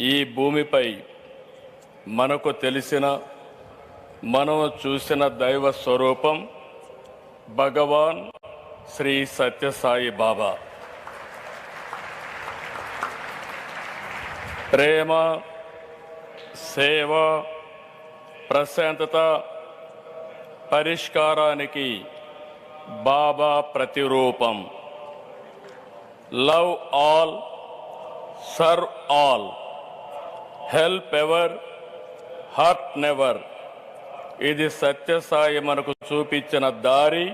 ఈ భూమిపై మనకు తెలిసిన మనం చూసిన దైవ స్వరూపం భగవాన్ శ్రీ సత్యసాయి బాబా. ప్రేమ, సేవ, ప్రశాంతత, పరిష్కారానికి బాబా ప్రతిరూపం. Love all, serve all, help ever, hurt never. ఇది సత్యసాయి మనకు చూపించిన దారి.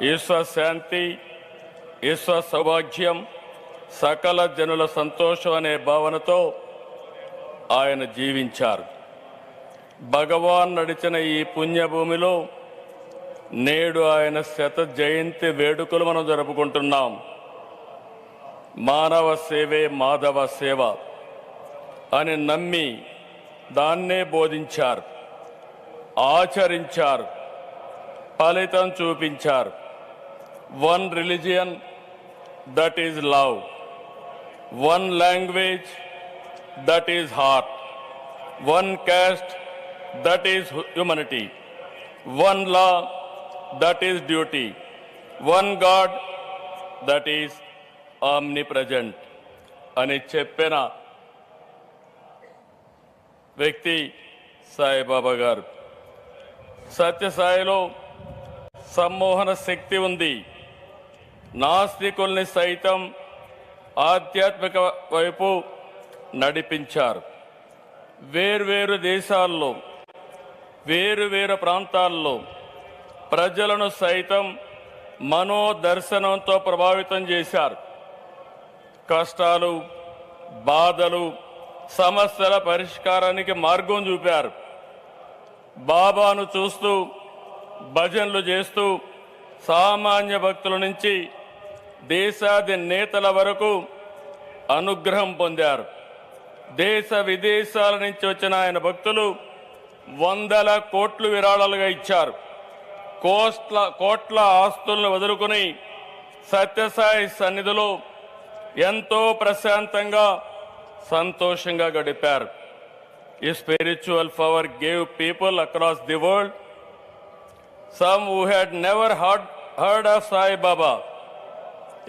విశ్వశాంతి, విశ్వ సౌభాగ్యం, సకల జనుల సంతోషం అనే భావనతో ఆయన జీవించారు. భగవాన్ నడిచిన ఈ పుణ్యభూమిలో నేడు ఆయన శత జయంతి వేడుకలు మనం జరుపుకుంటున్నాం. మానవ సేవే మాధవ సేవ అని నమ్మి దాన్నే బోధించారు, ఆచరించారు, ఫలితం చూపించారు. One religion, that is love. One language, that is heart. One caste, that is humanity. One law, that is duty. One God, that is omnipresent అని చెప్పిన వ్యక్తి సాయిబాబా గారు. సత్యసాయిలో సమ్మోహన శక్తి ఉంది. నాస్తికుల్ని సైతం ఆధ్యాత్మిక వైపు నడిపించారు. వేర్వేరు దేశాల్లో, వేరువేరు ప్రాంతాల్లో ప్రజలను సైతం మనోదర్శనంతో ప్రభావితం చేశారు. కష్టాలు, బాధలు, సమస్యల పరిష్కారానికి మార్గం చూపారు. బాబాను చూస్తూ, భజనలు చేస్తూ సామాన్య భక్తుల నుంచి దేశాధినేతల వరకు అనుగ్రహం పొందారు. దేశ విదేశాల నుంచి వచ్చిన ఆయన భక్తులు వందల కోట్లు విరాళాలుగా ఇచ్చారు. కోట్ల ఆస్తులను వదులుకుని సత్యసాయి సన్నిధిలో ఎంతో ప్రశాంతంగా, సంతోషంగా గడిపారు. ఈ spiritual power gave people across the world, some who had never heard of Sai Baba,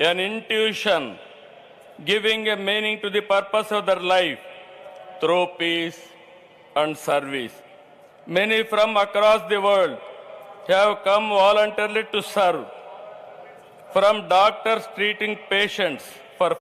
an intuition giving a meaning to the purpose of their life through peace and service. Many from across the world have come voluntarily to serve, from doctors treating patients